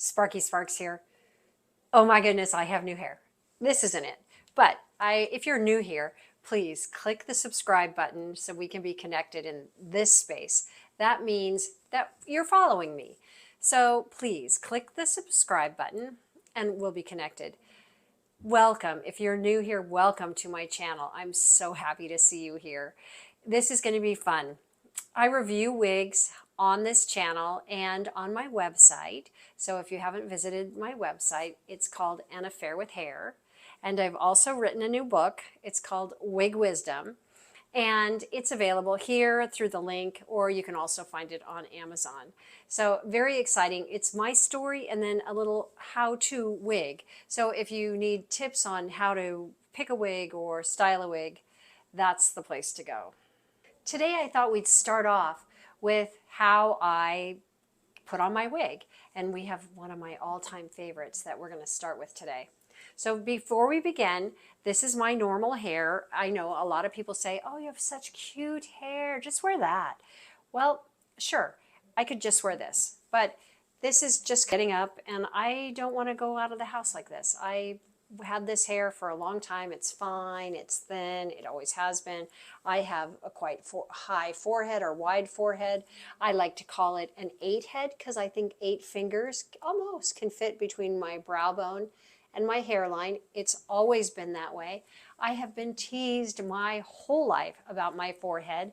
Sparky Sparks here. Oh my goodness, I have new hair. This isn't it. But if you're new here, please click the subscribe button so we can be connected in this space. That means that you're following me. So please click the subscribe button and we'll be connected. Welcome. If you're new here, welcome to my channel. I'm so happy to see you here. This is going to be fun. I review wigs on this channel and on my website. So if you haven't visited my website, it's called An Affair with Hair. And I've also written a new book. It's called Wig Wisdom. And it's available here through the link, or you can also find it on Amazon. So very exciting. It's my story and then a little how-to wig. So if you need tips on how to pick a wig or style a wig, that's the place to go. Today I thought we'd start off with how I put on my wig. And we have one of my all-time favorites that we're going to start with today. So before we begin, this is my normal hair. I know a lot of people say, oh, you have such cute hair, just wear that. Well, sure, I could just wear this, but this is just getting up and I don't want to go out of the house like this. I had this hair for a long time. It's fine, it's thin, it always has been. I have a quite high forehead or wide forehead. I like to call it an 8 head because I think 8 fingers almost can fit between my brow bone and my hairline. It's always been that way. I have been teased my whole life about my forehead.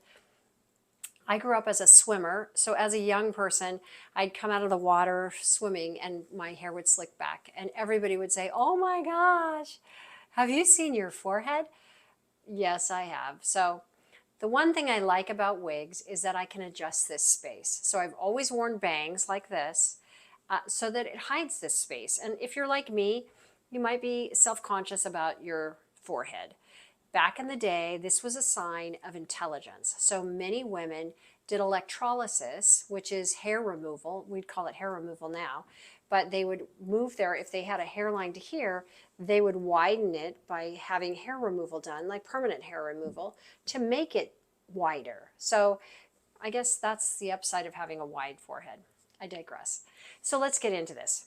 I grew up as a swimmer, so as a young person, I'd come out of the water swimming and my hair would slick back. And everybody would say, oh my gosh, have you seen your forehead? Yes, I have. So the one thing I like about wigs is that I can adjust this space. So I've always worn bangs like this so that it hides this space. And if you're like me, you might be self-conscious about your forehead. Back in the day, this was a sign of intelligence. So many women did electrolysis, which is hair removal. We'd call it hair removal now. But they would move if they had a hairline to here, they would widen it by having hair removal done, like permanent hair removal, to make it wider. So I guess that's the upside of having a wide forehead. I digress. So let's get into this.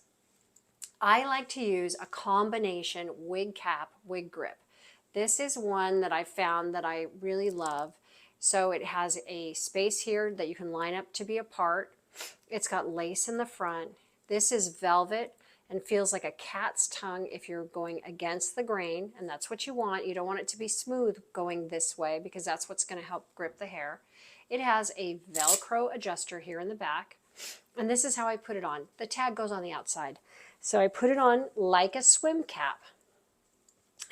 I like to use a combination wig cap, wig grip. This is one that I found that I really love. So it has a space here that you can line up to be apart. It's got lace in the front. This is velvet and feels like a cat's tongue if you're going against the grain, and that's what you want. You don't want it to be smooth going this way because that's what's going to help grip the hair. It has a Velcro adjuster here in the back, and this is how I put it on. The tag goes on the outside. So I put it on like a swim cap.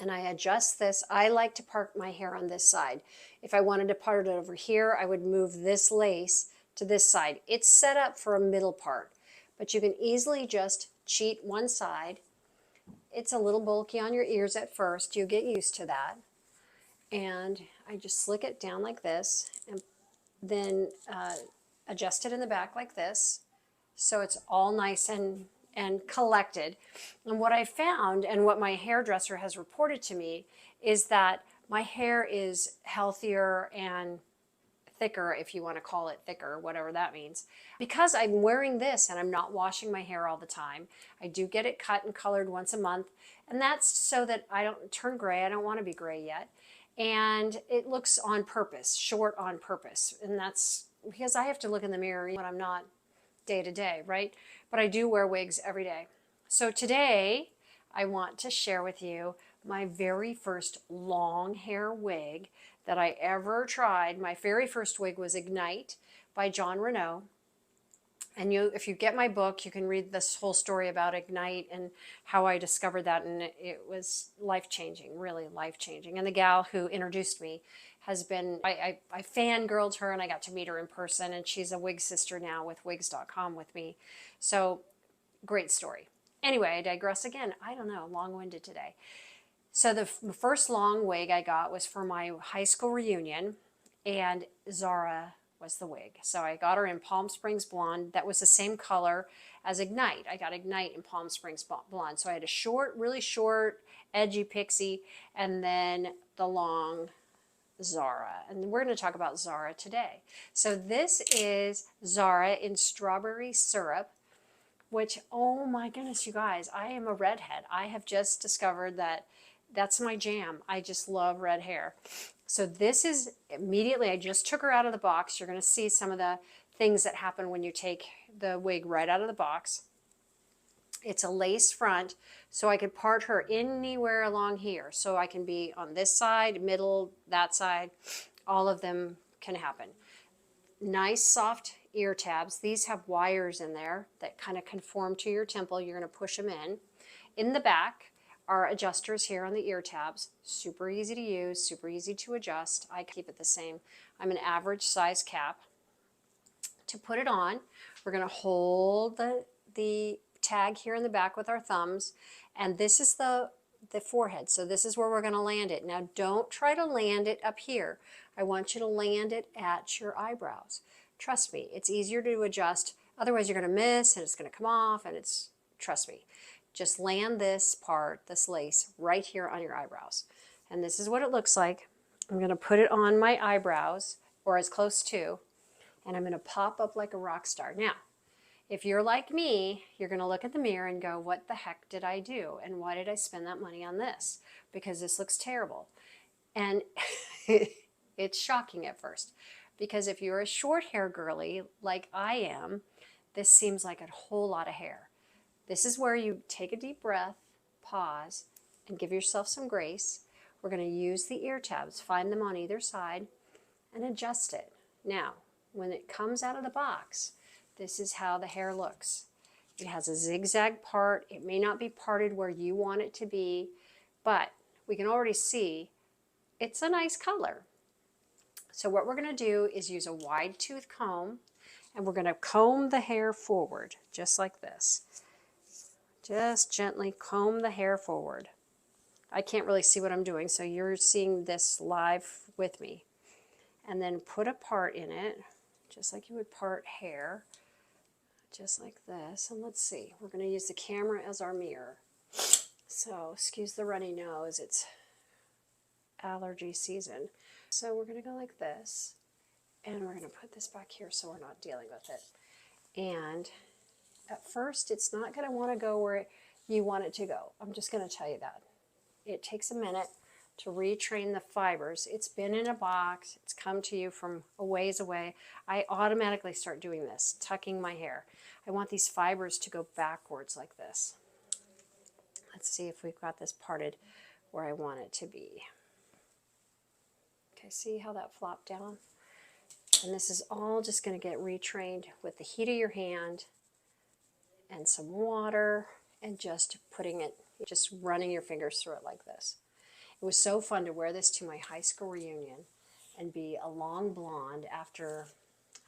And I adjust this. I like to part my hair on this side. If I wanted to part it over here, I would move this lace to this side. It's set up for a middle part, but you can easily just cheat one side. It's a little bulky on your ears at first. You get used to that. And I just slick it down like this and then adjust it in the back like this. So it's all nice and collected. And what I found and what my hairdresser has reported to me is that my hair is healthier and thicker, if you want to call it thicker, whatever that means. Because I'm wearing this and I'm not washing my hair all the time, I do get it cut and colored once a month. And that's so that I don't turn gray. I don't want to be gray yet. And it looks on purpose, short on purpose. And that's because I have to look in the mirror when I'm not day to day, right? But I do wear wigs every day. So today I want to share with you my very first long hair wig that I ever tried. My very first wig was Ignite by Jon Renau. And if you get my book, you can read this whole story about Ignite and how I discovered that, and it was life-changing, really life-changing. And the gal who introduced me has been, I fangirled her and I got to meet her in person, and she's a wig sister now with wigs.com with me. So great story. Anyway, I digress again. I don't know, long-winded today. So the first long wig I got was for my high school reunion, and Zara was the wig. So I got her in Palm Springs Blonde. That was the same color as Ignite. I got Ignite in Palm Springs Blonde. So I had a short, really short, edgy pixie, and then the long Zara. And we're going to talk about Zara today. So this is Zara in Strawberry Syrup which, oh my goodness, you guys, I am a redhead. I have just discovered that that's my jam. I just love red hair. So this is immediately, I just took her out of the box. You're going to see some of the things that happen when you take the wig right out of the box. It's a lace front, so I could part her anywhere along here. So I can be on this side, middle, that side. All of them can happen. Nice soft ear tabs. These have wires in there that kind of conform to your temple. You're going to push them in. In the back are adjusters here on the ear tabs. Super easy to use, super easy to adjust. I keep it the same. I'm an average size cap. To put it on, we're going to hold the tag here in the back with our thumbs, and this is the forehead. So this is where we're going to land it. Now don't try to land it up here. I want you to land it at your eyebrows. Trust me, it's easier to adjust. Otherwise you're going to miss and it's going to come off, and trust me. Just land this part, this lace, right here on your eyebrows. And this is what it looks like. I'm going to put it on my eyebrows, or as close to, and I'm going to pop up like a rock star. Now, if you're like me, you're going to look at the mirror and go, what the heck did I do? And why did I spend that money on this? Because this looks terrible. And it's shocking at first. Because if you're a short hair girly like I am, this seems like a whole lot of hair. This is where you take a deep breath, pause, and give yourself some grace. We're going to use the ear tabs, find them on either side, and adjust it. Now, when it comes out of the box, this is how the hair looks. It has a zigzag part. It may not be parted where you want it to be, but we can already see it's a nice color. So what we're going to do is use a wide tooth comb, and we're going to comb the hair forward, just like this. Just gently comb the hair forward. I can't really see what I'm doing, so you're seeing this live with me. And then put a part in it, just like you would part hair. Just like this. And let's see, we're going to use the camera as our mirror. So excuse the runny nose, it's allergy season. So we're going to go like this, and we're going to put this back here so we're not dealing with it. And at first it's not going to want to go where you want it to go. I'm just going to tell you that. It takes a minute to retrain the fibers. It's been in a box, it's come to you from a ways away. I automatically start doing this, tucking my hair. I want these fibers to go backwards like this. Let's see if we've got this parted where I want it to be. Okay, see how that flopped down? And this is all just going to get retrained with the heat of your hand and some water, and just running your fingers through it like this. It was so fun to wear this to my high school reunion and be a long blonde after,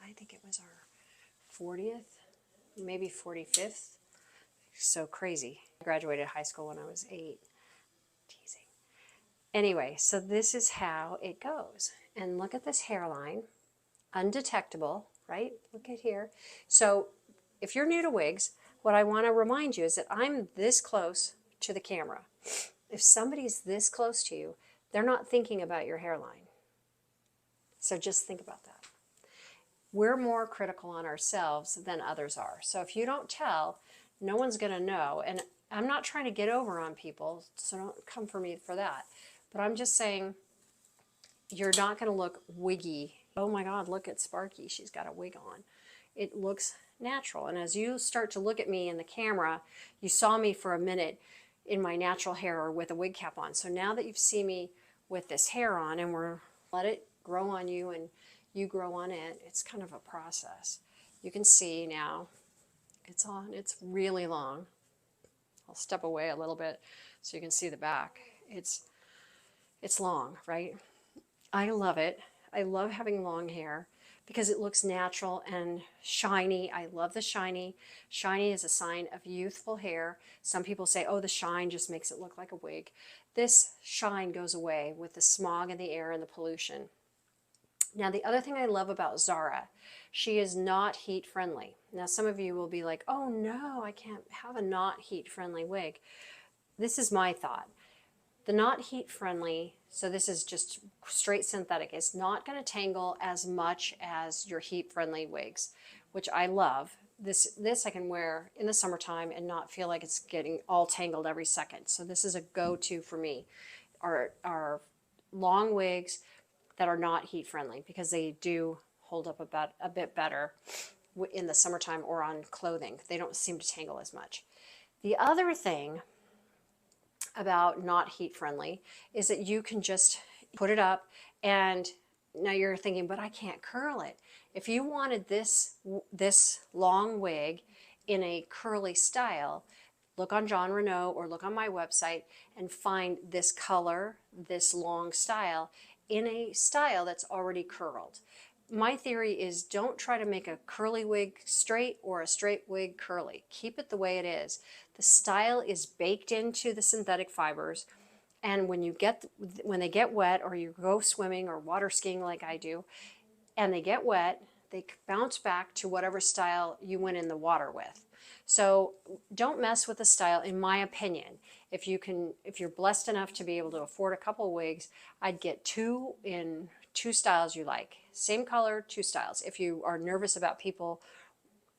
I think it was our 40th, maybe 45th. So crazy. I graduated high school when I was 8. Teasing. Anyway, so this is how it goes. And look at this hairline. Undetectable, right? Look at here. So if you're new to wigs, what I want to remind you is that I'm this close to the camera. If somebody's this close to you, they're not thinking about your hairline. So just think about that. We're more critical on ourselves than others are. So if you don't tell, no one's going to know. And I'm not trying to get over on people, so don't come for me for that. But I'm just saying you're not going to look wiggy. Oh my God, look at Sparky. She's got a wig on. It looks natural. And as you start to look at me in the camera, you saw me for a minute in my natural hair or with a wig cap on. So now that you've seen me with this hair on, and we're let it grow on you and you grow on it, it's kind of a process. You can see now it's on, it's really long. I'll step away a little bit so you can see the back. It's long, right? I love it. I love having long hair because it looks natural and shiny. I love the shiny. Shiny is a sign of youthful hair. Some people say, oh, the shine just makes it look like a wig. This shine goes away with the smog in the air and the pollution. Now, the other thing I love about Zara, she is not heat friendly. Now, some of you will be like, oh no, I can't have a not heat friendly wig. This is my thought. The not heat friendly, so this is just straight synthetic, is not going to tangle as much as your heat friendly wigs, which I love this I can wear in the summertime and not feel like it's getting all tangled every second. So this is a go-to for me, are long wigs that are not heat friendly, because they do hold up a bit better in the summertime or on clothing. They don't seem to tangle as much. The other thing about not heat friendly is that you can just put it up, and now you're thinking, but I can't curl it. If you wanted this long wig in a curly style, look on Jon Renau or look on my website and find this color, this long style, in a style that's already curled. My theory is, don't try to make a curly wig straight or a straight wig curly. Keep it the way it is. The style is baked into the synthetic fibers, and when they get wet, or you go swimming or water skiing like I do, and they get wet, they bounce back to whatever style you went in the water with. So don't mess with the style, in my opinion. If you're blessed enough to be able to afford a couple wigs, I'd get two in two styles you like. Same color, two styles. If you are nervous about people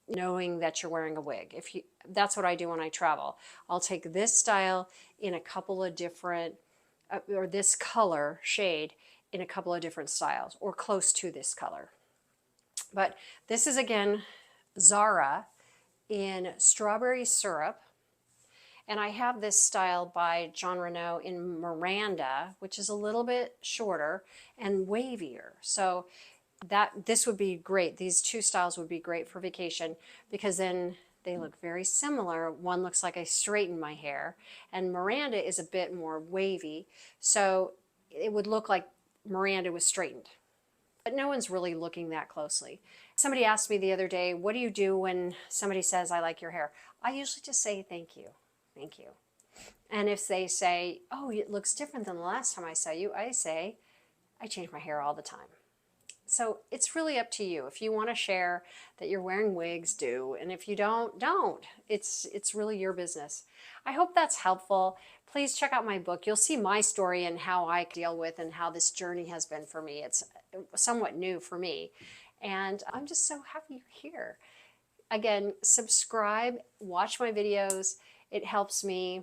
knowing that you're wearing a wig. That's what I do when I travel. I'll take this style in a couple of different, or this color shade in a couple of different styles, or close to this color. But this is, again, Zara in Strawberry Syrup. And I have this style by Jon Renau in Miranda, which is a little bit shorter and wavier. So this would be great. These two styles would be great for vacation, because then they look very similar. One looks like I straightened my hair, and Miranda is a bit more wavy. So it would look like Miranda was straightened. But no one's really looking that closely. Somebody asked me the other day, what do you do when somebody says, I like your hair? I usually just say, thank you. Thank you. And if they say, oh, it looks different than the last time I saw you, I say, I change my hair all the time. So it's really up to you. If you want to share that you're wearing wigs, do. And if you don't, don't. It's really your business. I hope that's helpful. Please check out my book. You'll see my story and how I deal with and how this journey has been for me. It's somewhat new for me. And I'm just so happy you're here. Again, subscribe, watch my videos. It helps me.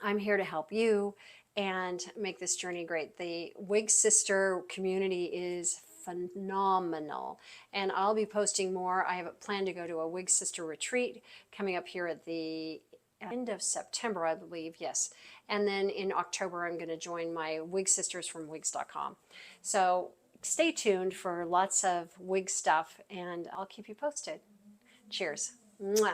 I'm here to help you and make this journey great. The Wig Sister community is phenomenal, and I'll be posting more. I have a plan to go to a Wig Sister retreat coming up here at the end of September, I believe, yes. And then in October, I'm going to join my Wig Sisters from Wigs.com. So stay tuned for lots of wig stuff, and I'll keep you posted. Cheers. Mwah.